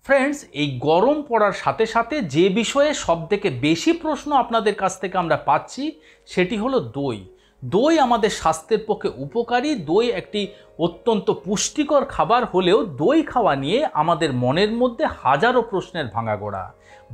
Friends, এই গরম পড়ার সাথে সাথে যে বিষয়ে সবথেকে বেশি প্রশ্ন আপনাদের কাছ থেকে আমরা পাচ্ছি সেটি হলো দই। দই আমাদের স্বাস্থ্যের পক্ষে উপকারী, দই একটি অত্যন্ত পুষ্টিকর খাবার হলেও দই খাওয়া নিয়ে আমাদের মনের মধ্যে হাজারো প্রশ্নের ভাঙাগোড়া।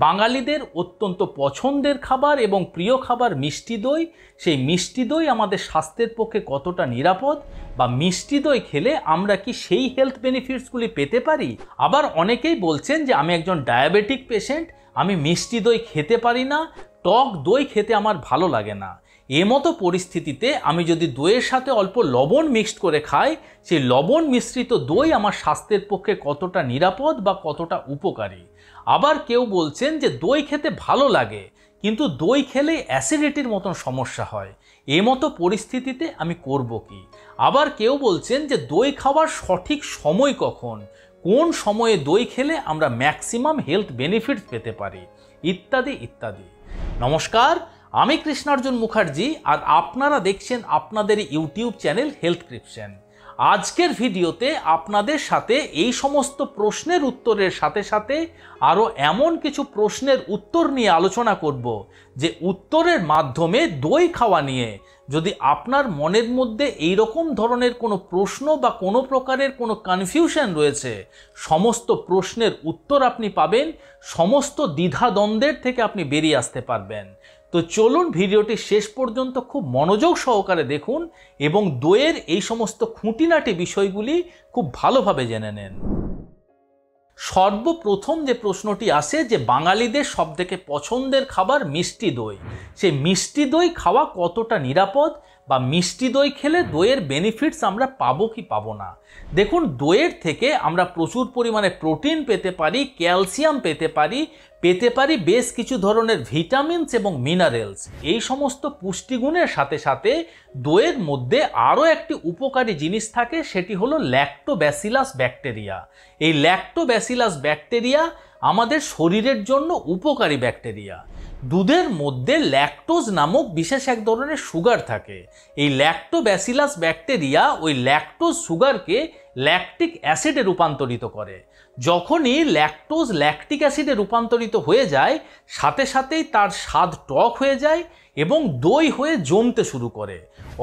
বাঙালিদের অত্যন্ত পছন্দের খাবার এবং প্রিয় খাবার মিষ্টি দই। সেই মিষ্টি দই আমাদের স্বাস্থ্যের পক্ষে কতটা নিরাপদ, বা মিষ্টি দই খেলে আমরা কি সেই হেলথ বেনিফিটসগুলি পেতে পারি? আবার অনেকেই বলছেন যে আমি একজন ডায়াবেটিক পেশেন্ট, আমি মিষ্টি দই খেতে পারি না, টক দই খেতে আমার ভালো লাগে না। এমতো পরিস্থিতিতে আমি যদি দইয়ের সাথে অল্প লবণ মিক্সড করে খাই, সেই লবণ মিশ্রিত দই আমার স্বাস্থ্যের পক্ষে কতটা নিরাপদ বা কতটা উপকারী? আবার কেউ বলছেন যে দই খেতে ভালো লাগে, কিন্তু দই খেলে অ্যাসিডিটির মতন সমস্যা হয়, এমতো পরিস্থিতিতে আমি করব কি? আবার কেউ বলছেন যে দই খাওয়ার সঠিক সময় কখন, কোন সময়ে দই খেলে আমরা ম্যাক্সিমাম হেলথ বেনিফিটস পেতে পারি, ইত্যাদি ইত্যাদি। নমস্কার, আমি কৃষ্ণার্জুন মুখার্জি, আর আপনারা দেখছেন আপনাদের ইউটিউব চ্যানেল হেলথক্রিপশন। আজকের ভিডিওতে আপনাদের সাথে এই সমস্ত প্রশ্নের উত্তরের সাথে সাথে আরও এমন কিছু প্রশ্নের উত্তর নিয়ে আলোচনা করব, যে উত্তরের মাধ্যমে দই খাওয়া নিয়ে যদি আপনার মনের মধ্যে এই রকম ধরনের কোনো প্রশ্ন বা কোনো প্রকারের কোনো কনফিউশন রয়েছে, সমস্ত প্রশ্নের উত্তর আপনি পাবেন, সমস্ত দ্বিধাদ্বন্দ্বের থেকে আপনি বেরিয়ে আসতে পারবেন। তো চলুন ভিডিওটি শেষ পর্যন্ত খুব মনোযোগ সহকারে দেখুন এবং দইয়ের এই সমস্ত খুঁটিনাটি বিষয়গুলি খুব ভালোভাবে জেনে নেন। সর্বপ্রথম যে প্রশ্নটি আসে যে বাঙালিদের সবথেকে পছন্দের খাবার মিষ্টি দই, সেই মিষ্টি দই খাওয়া কতটা নিরাপদ, বা মিষ্টি দই খেলে দইয়ের বেনিফিটস আমরা পাবো কি পাবো না? দেখুন, দইয়ের থেকে আমরা প্রচুর পরিমাণে প্রোটিন পেতে পারি, ক্যালসিয়াম পেতে পারি বেশ কিছু ধরনের ভিটামিনস এবং মিনারেলস। এই সমস্ত পুষ্টিগুণের সাথে সাথে দইয়ের মধ্যে আরও একটি উপকারী জিনিস থাকে, সেটি হলো ল্যাক্টোব্যাসিলাস ব্যাকটেরিয়া। এই ল্যাক্টোব্যাসিলাস ব্যাকটেরিয়া আমাদের শরীরের জন্য উপকারী ব্যাকটেরিয়া। দুধের মধ্যে ল্যাকটোজ নামক বিশেষ এক ধরনের সুগার থাকে। এই ল্যাক্টোব্যাসিলাস ব্যাকটেরিয়া ওই ল্যাকটোজ সুগারকে ল্যাকটিক অ্যাসিডে রূপান্তরিত করে। যখনই ল্যাকটোজ ল্যাকটিক অ্যাসিডে রূপান্তরিত হয়ে যায়, সাথে সাথেই তার স্বাদ টক হয়ে যায় এবং দই হয়ে জমতে শুরু করে।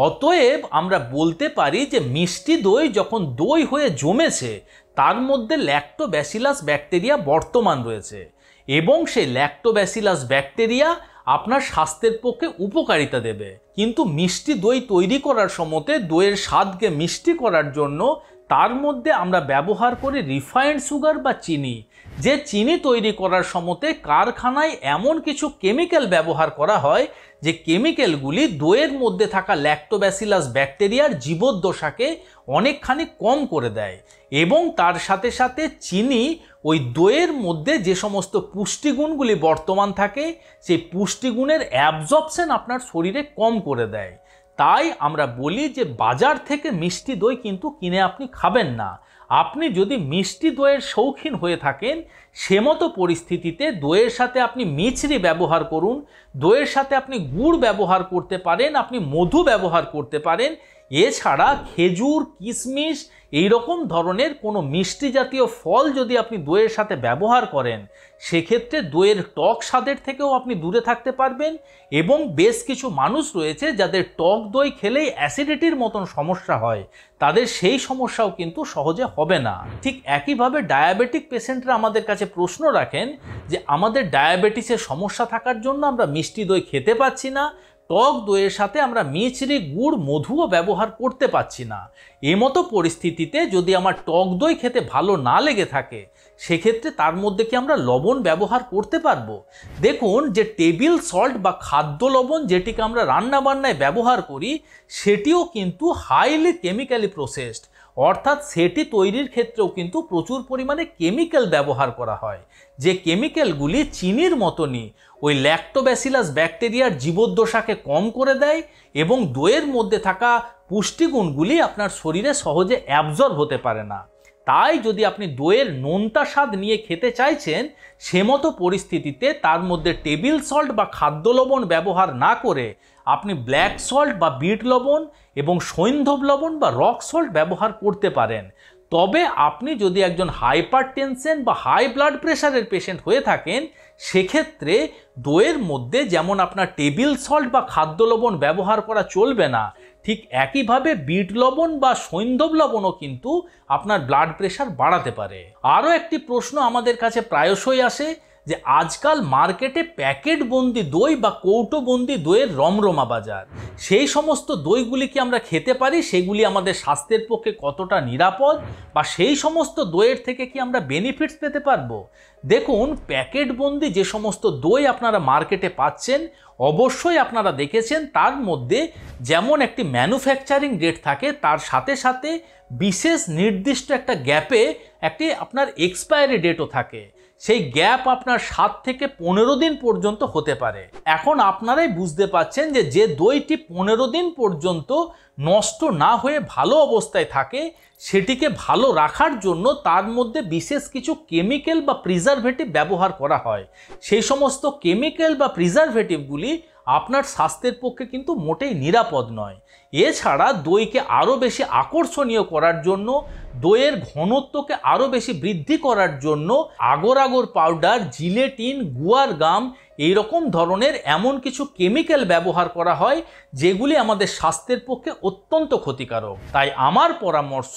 অতএব আমরা বলতে পারি যে মিষ্টি দই যখন দই হয়ে জমেছে, তার মধ্যে ল্যাক্টোব্যাসিলাস ব্যাকটেরিয়া বর্তমান রয়েছে, এবং সেই ল্যাক্টোব্যাসিলাস ব্যাকটেরিয়া আপনার স্বাস্থ্যের পক্ষে উপকারিতা দেবে। কিন্তু মিষ্টি দই তৈরি করার সময়তে দইয়ের স্বাদকে মিষ্টি করার জন্য তার মধ্যে আমরা ব্যবহার করি রিফাইন্ড সুগার বা চিনি। যে চিনি তৈরি করার সময়তে কারখানায় এমন কিছু কেমিক্যাল ব্যবহার করা হয়, যে কেমিক্যালগুলি দইয়ের মধ্যে থাকা ল্যাক্টোব্যাসিলাস ব্যাকটেরিয়ার জীবদ্দশাকে অনেকখানি কম করে দেয়, এবং তার সাথে সাথে চিনি ওই দইয়ের মধ্যে যে সমস্ত পুষ্টিগুণগুলি বর্তমান থাকে, সেই পুষ্টিগুণের অ্যাবজর্পশন আপনার শরীরে কম করে দেয়। তাই আমরা বলি যে বাজার থেকে মিষ্টি দই কিন্তু কিনে আপনি খাবেন না। আপনি যদি মিষ্টি দইয়ের শৌখিন হয়ে থাকেন, সেমতো পরিস্থিতিতে দইয়ের সাথে আপনি মিছরি ব্যবহার করুন, দইয়ের সাথে আপনি গুড় ব্যবহার করতে পারেন, আপনি মধু ব্যবহার করতে পারেন। এছাড়া খেজুর, কিশমিশ এই রকম ধরনের কোনো মিষ্টি জাতীয় ফল যদি আপনি দইয়ের সাথে ব্যবহার করেন, সেক্ষেত্রে দইয়ের টক স্বাদের থেকেও আপনি দূরে থাকতে পারবেন। এবং বেশ কিছু মানুষ রয়েছে যাদের টক দই খেলেই অ্যাসিডিটির মতন সমস্যা হয়, তাদের সেই সমস্যাও কিন্তু সহজে হবে না। ঠিক একইভাবে ডায়াবেটিক পেশেন্টরা আমাদের কাছে প্রশ্ন রাখেন যে আমাদের ডায়াবেটিসের সমস্যা থাকার জন্য আমরা মিষ্টি দই খেতে পাচ্ছি না, টক দইয়ের সাথে আমরা মিছরি, গুড়, মধুও ব্যবহার করতে পারছি না। এমতো পরিস্থিতিতে যদি আমার টক দই খেতে ভালো না লেগে থাকে, সেক্ষেত্রে তার মধ্যে কি আমরা লবণ ব্যবহার করতে পারবো? দেখুন, যে টেবিল সল্ট বা খাদ্য লবণ যেটিকে আমরা রান্নাবান্নায় ব্যবহার করি, সেটিও কিন্তু হাইলি কেমিক্যালি প্রসেসড, অর্থাৎ সেটি তৈরির ক্ষেত্রেও কিন্তু প্রচুর পরিমাণে কেমিক্যাল ব্যবহার করা হয়, যে কেমিক্যালগুলি চিনির মতনই ওই ল্যাক্টোব্যাসিলাস ব্যাকটেরিয়ার জীবদ্দশাকে কম করে দেয়, এবং দইয়ের মধ্যে থাকা পুষ্টিগুণগুলি আপনার শরীরে সহজে অ্যাবজর্ব হতে পারে না। তাই যদি আপনি দইয়ের নোনতা স্বাদ নিয়ে খেতে চাইছেন, সেমতো পরিস্থিতিতে তার মধ্যে টেবিল সল্ট বা খাদ্য লবণ ব্যবহার না করে আপনি ব্ল্যাক সল্ট বা বিট লবণ এবং সৈন্ধব লবণ বা রক সল্ট ব্যবহার করতে পারেন। তবে আপনি যদি একজন হাইপারটেনশন বা হাই ব্লাড প্রেশারের পেশেন্ট হয়ে থাকেন, সেক্ষেত্রে দইয়ের মধ্যে যেমন আপনার টেবিল সল্ট বা খাদ্য লবণ ব্যবহার করা চলবে না, ঠিক একইভাবে বিট লবণ বা সৈন্ধব লবণও কিন্তু আপনার ব্লাড প্রেশার বাড়াতে পারে। আরও একটি প্রশ্ন আমাদের কাছে প্রায়শই আসে যে আজকাল মার্কেটে প্যাকেটবন্দি দই বা কৌটোবন্দি দইয়ের রমরমা বাজার, সেই সমস্ত দইগুলি কি আমরা খেতে পারি? সেগুলি আমাদের স্বাস্থ্যের পক্ষে কতটা নিরাপদ, বা সেই সমস্ত দইয়ের থেকে কি আমরা বেনিফিটস পেতে পারবো? দেখুন, প্যাকেটবন্দি যে সমস্ত দই আপনারা মার্কেটে পাচ্ছেন, অবশ্যই আপনারা দেখেছেন তার মধ্যে যেমন একটি ম্যানুফ্যাকচারিং ডেট থাকে, তার সাথে সাথে বিশেষ নির্দিষ্ট একটা গ্যাপে একটি আপনার এক্সপায়ারি ডেটও থাকে। সেই গ্যাপ আপনার 7 থেকে 15 দিন পর্যন্ত হতে পারে। এখন আপনারাই বুঝতে পাচ্ছেন যে দইটি 15 দিন পর্যন্ত নষ্ট না হয়ে ভালো অবস্থায় থাকে, সেটিকে ভালো রাখার জন্য তার মধ্যে বিশেষ কিছু কেমিক্যাল বা প্রিজারভেটিভ ব্যবহার করা হয়। সেই সমস্ত কেমিক্যাল বা প্রিজারভেটিভগুলি আপনার স্বাস্থ্যের পক্ষে কিন্তু মোটেই নিরাপদ নয়। এছাড়া দইকে আরও বেশি আকর্ষণীয় করার জন্য, দইয়ের ঘনত্বকে আরও বেশি বৃদ্ধি করার জন্য আগর আগর পাউডার, জিলেটিন, গুয়ার গাম এইরকম ধরনের এমন কিছু কেমিক্যাল ব্যবহার করা হয় যেগুলি আমাদের স্বাস্থ্যের পক্ষে অত্যন্ত ক্ষতিকারক। তাই আমার পরামর্শ,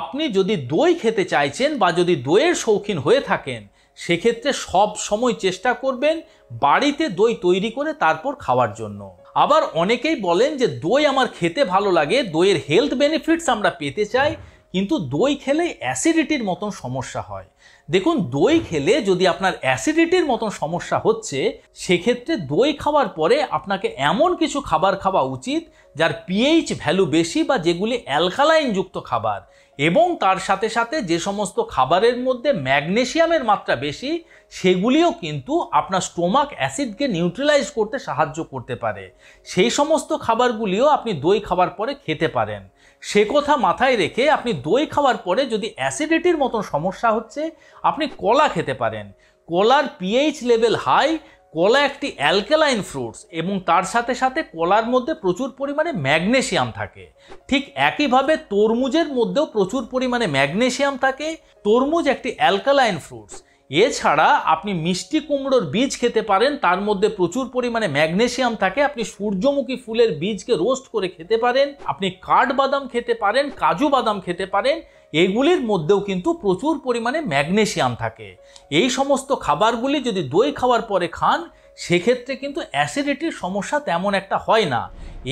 আপনি যদি দই খেতে চাইছেন বা যদি দইয়ের শৌখিন হয়ে থাকেন, সেক্ষেত্রে সব সময় চেষ্টা করবেন বাড়িতে দই তৈরি করে তারপর খাওয়ার জন্য। আবার অনেকেই বলেন যে দই আমার খেতে ভালো লাগে, দইয়ের হেলথ বেনিফিটস আমরা পেতে চাই, কিন্তু দই খেলে অ্যাসিডিটির মতন সমস্যা হয়। দেখুন, দই খেলে যদি আপনার অ্যাসিডিটির মতন সমস্যা হচ্ছে, সেক্ষেত্রে দই খাওয়ার পরে আপনাকে এমন কিছু খাবার খাওয়া উচিত যার পিএইচ ভ্যালু বেশি বা যেগুলি অ্যালকালাইন যুক্ত খাবার, এবং তার সাথে সাথে যে সমস্ত খাবারের মধ্যে ম্যাগনেসিয়ামের মাত্রা বেশি, সেগুলিও কিন্তু আপনার স্টোমাক অ্যাসিডকে নিউট্রালাইজ করতে সাহায্য করতে পারে। সেই সমস্ত খাবারগুলিও আপনি দই খাওয়ার পরে খেতে পারেন। সে কথা মাথায় রেখে আপনি দই খাওয়ার পরে যদি অ্যাসিডিটির মতন সমস্যা হচ্ছে, আপনি কলা খেতে পারেন। কলার পিএইচ লেভেল হাই, কলা একটি অ্যালকালাইন ফ্রুটস এবং তার সাথে সাথে কলার মধ্যে প্রচুর পরিমাণে ম্যাগনেসিয়াম থাকে। ঠিক একইভাবে তরমুজের মধ্যেও প্রচুর পরিমাণে ম্যাগনেসিয়াম থাকে। তরমুজ একটি অ্যালকালাইন ফ্রুটস। এছাড়া আপনি মিষ্টি কুমড়োর বীজ খেতে পারেন, তার মধ্যে প্রচুর পরিমাণে ম্যাগনেসিয়াম থাকে। আপনি সূর্যমুখী ফুলের বীজকে রোস্ট করে খেতে পারেন, আপনি কাঠবাদাম খেতে পারেন, কাজু বাদাম খেতে পারেন, এগুলির মধ্যেও কিন্তু প্রচুর পরিমাণে ম্যাগনেসিয়াম থাকে। এই সমস্ত খাবারগুলি যদি দই খাওয়ার পরে খান, সেক্ষেত্রে কিন্তু অ্যাসিডিটির সমস্যা তেমন একটা হয় না।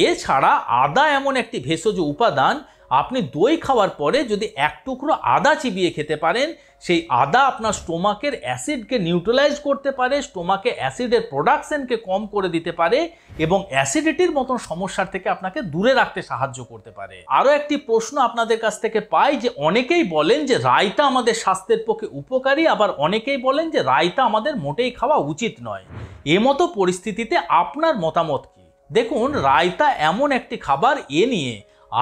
এছাড়া আদা এমন একটি ভেষজ উপাদান, আপনি দই খাওয়ার পরে যদি এক টুকরো আদা চিবিয়ে খেতে পারেন, সেই আদা আপনার স্টোমাকের অ্যাসিডকে নিউট্রালাইজ করতে পারে, স্টোমাকে অ্যাসিডের প্রোডাকশনকে কম করে দিতে পারে এবং অ্যাসিডিটির মতন সমস্যার থেকে আপনাকে দূরে রাখতে সাহায্য করতে পারে। আরও একটি প্রশ্ন আপনাদের কাছ থেকে পাই যে অনেকেই বলেন যে রায়তা আমাদের স্বাস্থ্যের পক্ষে উপকারী, আবার অনেকেই বলেন যে রায়তা আমাদের মোটেই খাওয়া উচিত নয়। এমতো পরিস্থিতিতে আপনার মতামত কি? দেখুন, রায়তা এমন একটি খাবার, এ নিয়ে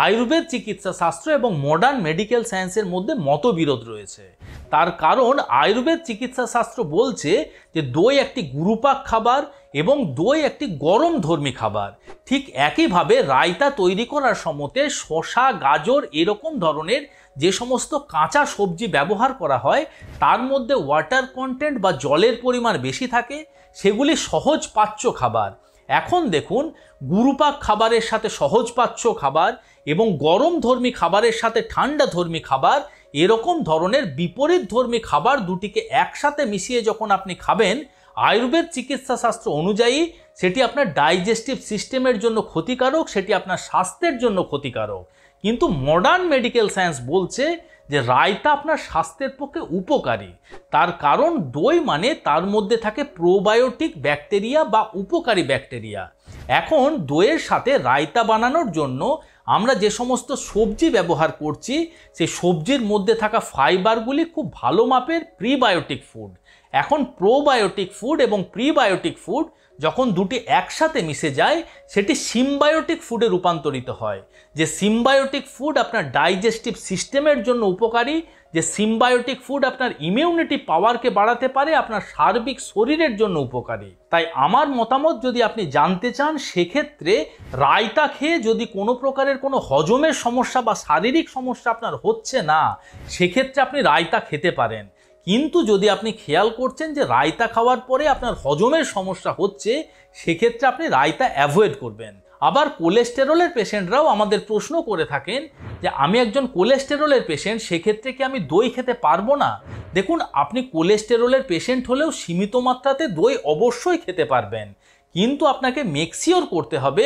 আয়ুর্বেদ চিকিৎসা শাস্ত্র এবং মডার্ন মেডিকেল সায়েন্সের মধ্যে মতবিরোধ রয়েছে। তার কারণ, আয়ুর্বেদ চিকিৎসা শাস্ত্র বলছে যে দই একটি গুরুপাক খাবার এবং দই একটি গরম ধর্মী খাবার। ঠিক একইভাবে রায়তা তৈরি করার সময়তে শসা, গাজর এরকম ধরনের যে সমস্ত কাঁচা সবজি ব্যবহার করা হয়, তার মধ্যে ওয়াটার কন্টেন্ট বা জলের পরিমাণ বেশি থাকে, সেগুলি সহজ পাচ্য খাবার। এখন দেখুন, গুরুপাক খাবারের সাথে সহজ পাচ্য খাবার এবং গরম ধর্মী খাবারের সাথে ঠান্ডা ধর্মী খাবার, এরকম ধরনের বিপরীত ধর্মী খাবার দুটিকে একসাথে মিশিয়ে যখন আপনি খাবেন, আয়ুর্বেদ চিকিৎসা শাস্ত্র অনুযায়ী সেটি আপনার ডাইজেস্টিভ সিস্টেমের জন্য ক্ষতিকারক, সেটি আপনার স্বাস্থ্যের জন্য ক্ষতিকারক। কিন্তু মডার্ন মেডিকেল সায়েন্স বলছে যে রায়তা আপনার স্বাস্থ্যের পক্ষে উপকারী। তার কারণ, দই মানে তার মধ্যে থাকে প্রোবায়োটিক ব্যাকটেরিয়া বা উপকারী ব্যাকটেরিয়া। এখন দইয়ের সাথে রায়তা বানানোর জন্য আমরা যে সমস্ত সবজি ব্যবহার করছি, সেই সবজির মধ্যে থাকা ফাইবারগুলি খুব ভালো মাপের প্রিবায়োটিক ফুড। এখন প্রোবায়োটিক ফুড এবং প্রিবায়োটিক ফুড যখন দুটি একসাথে মিশে যায়, সেটি সিম্বায়োটিক ফুডে রূপান্তরিত হয়। যে সিম্বায়োটিক ফুড আপনার ডাইজেস্টিভ সিস্টেমের জন্য উপকারী, যে সিম্বায়োটিক ফুড আপনার ইমিউনিটি পাওয়ারকে বাড়াতে পারে, আপনার সার্বিক শরীরের জন্য উপকারী। তাই আমার মতামত যদি আপনি জানতে চান, সেক্ষেত্রে রায়তা খেয়ে যদি কোনো প্রকারের কোনো হজমের সমস্যা বা শারীরিক সমস্যা আপনার হচ্ছে না, সেক্ষেত্রে আপনি রায়তা খেতে পারেন। কিন্তু যদি আপনি খেয়াল করছেন যে রায়তা খাওয়ার পরে আপনার হজমের সমস্যা হচ্ছে, সেক্ষেত্রে আপনি রায়তা অ্যাভয়েড করবেন। আবার কোলেস্টেরলের পেশেন্টরাও আমাদের প্রশ্ন করে থাকেন যে আমি একজন কোলেস্টেরলের পেশেন্ট, সেক্ষেত্রে কি আমি দই খেতে পারবো না? দেখুন, আপনি কোলেস্টেরলের পেশেন্ট হলেও সীমিত মাত্রাতে দই অবশ্যই খেতে পারবেন, কিন্তু আপনাকে মেকশিওর করতে হবে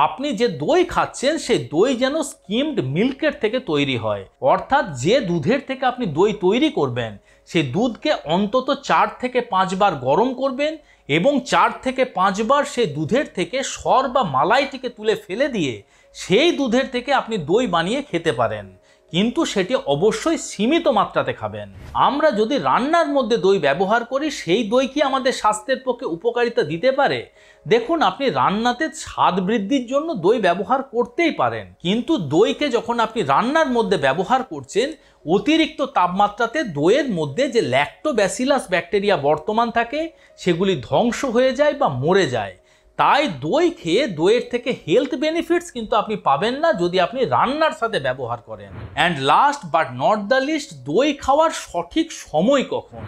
আপনি যে দই খাচ্ছেন সেই দই যেন স্কিমড মিল্কের থেকে তৈরি হয়। অর্থাৎ যে দুধের থেকে আপনি দই তৈরি করবেন, সেই দুধকে অন্তত 4 থেকে 5 বার গরম করবেন এবং 4 থেকে 5 বার সেই দুধের থেকে সর বা মালাইটিকে তুলে ফেলে দিয়ে সেই দুধের থেকে আপনি দই বানিয়ে খেতে পারেন, কিন্তু সেটি অবশ্যই সীমিত মাত্রাতে খাবেন। আমরা যদি রান্নার মধ্যে দই ব্যবহার করি, সেই দই কি আমাদের স্বাস্থ্যের পক্ষে উপকারিতা দিতে পারে? দেখুন, আপনি রান্নাতে স্বাদ বৃদ্ধির জন্য দই ব্যবহার করতেই পারেন, কিন্তু দইকে যখন আপনি রান্নার মধ্যে ব্যবহার করছেন, অতিরিক্ত তাপমাত্রাতে দইয়ের মধ্যে যে ল্যাক্টোব্যাসিলাস ব্যাকটেরিয়া বর্তমান থাকে, সেগুলি ধ্বংস হয়ে যায় বা মরে যায়। তাই দই খেয়ে দইয়ের থেকে হেলথ বেনিফিটস কিন্তু আপনি পাবেন না যদি আপনি রান্নার সাথে ব্যবহার করেন। And last but not the least, দই খাওয়ার সঠিক সময় কখন?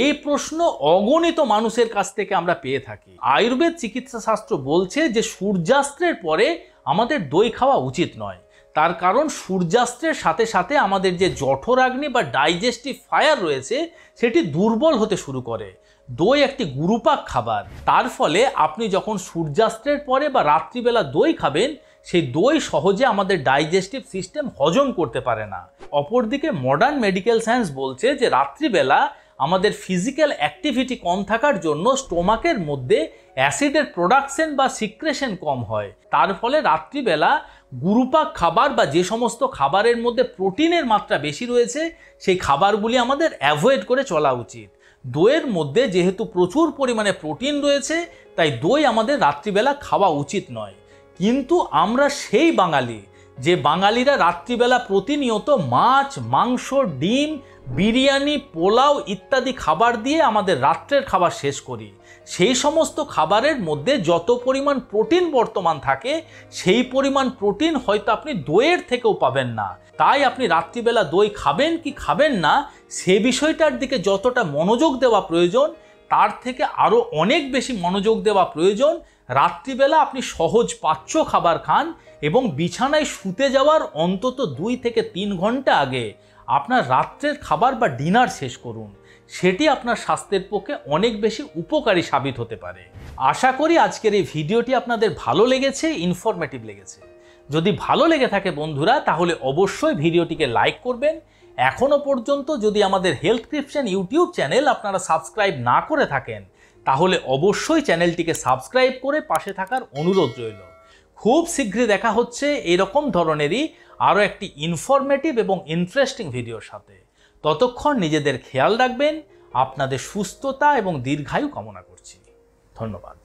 এই প্রশ্ন অগণিত মানুষের কাছ থেকে আমরা পেয়ে থাকি। আয়ুর্বেদ চিকিৎসা শাস্ত্র বলছে যে সূর্যাস্তের পরে আমাদের দই খাওয়া উচিত নয়। তার কারণ সূর্যাস্তের সাথে সাথে আমাদের যে জঠরাগ্নি বা ডাইজেস্টিভ ফায়ার রয়েছে, সেটি দুর্বল হতে শুরু করে। দই একটি গুরুপাক খাবার, তার ফলে আপনি যখন সূর্যাস্তের পরে বা রাত্রিবেলা দই খাবেন, সেই দই সহজে আমাদের ডাইজেস্টিভ সিস্টেম হজম করতে পারে না। অপরদিকে মডার্ন মেডিকেল সায়েন্স বলছে যে রাত্রিবেলা আমাদের ফিজিক্যাল অ্যাক্টিভিটি কম থাকার জন্য স্টোমাকের মধ্যে অ্যাসিডের প্রোডাকশন বা সিক্রেশন কম হয়। তার ফলে রাত্রিবেলা গুরুপাক খাবার বা যে সমস্ত খাবারের মধ্যে প্রোটিনের মাত্রা বেশি রয়েছে, সেই খাবারগুলি আমাদের অ্যাভয়েড করে চলা উচিত। দইয়ের মধ্যে যেহেতু প্রচুর পরিমাণে প্রোটিন রয়েছে, তাই দই আমাদের রাত্রিবেলা খাওয়া উচিত নয়। কিন্তু আমরা সেই বাঙালি যে বাঙালিরা রাত্রিবেলা প্রতিনিয়ত মাছ, মাংস, ডিম, বিরিয়ানি, পোলাও ইত্যাদি খাবার দিয়ে আমাদের রাত্রের খাবার শেষ করি। সেই সমস্ত খাবারের মধ্যে যত পরিমাণ প্রোটিন বর্তমান থাকে, সেই পরিমাণ প্রোটিন হয়তো আপনি দইয়ের থেকেও পাবেন না। তাই আপনি রাত্রিবেলা দই খাবেন কি খাবেন না, সে বিষয়টার দিকে যতটা মনোযোগ দেওয়া প্রয়োজন, তার থেকে আরও অনেক বেশি মনোযোগ দেওয়া প্রয়োজন রাত্রিবেলা আপনি সহজ পাচ্য খাবার খান এবং বিছানায় শুতে যাওয়ার অন্তত 2 থেকে 3 ঘন্টা আগে আপনার রাত্রের খাবার বা ডিনার শেষ করুন। সেটি আপনার স্বাস্থ্যের পক্ষে অনেক বেশি উপকারী সাবিত হতে পারে। আশা করি আজকের এই ভিডিওটি আপনাদের ভালো লেগেছে, ইনফরমেটিভ লেগেছে। যদি ভালো লেগে থাকে বন্ধুরা, তাহলে অবশ্যই ভিডিওটিকে লাইক করবেন। এখনো পর্যন্ত যদি আমাদের হেলথক্রিপশন ইউটিউব চ্যানেল আপনারা সাবস্ক্রাইব না করে থাকেন, তাহলে অবশ্যই চ্যানেলটিকে সাবস্ক্রাইব করে পাশে থাকার অনুরোধ রইল। খুব শীঘ্রই দেখা হচ্ছে এরকম ধরনেরই আরও একটি ইনফরমেটিভ এবং ইন্টারেস্টিং ভিডিওর সাথে। ততক্ষণ নিজেদের খেয়াল রাখবেন। আপনাদের সুস্থতা এবং দীর্ঘায়ু কামনা করছি। ধন্যবাদ।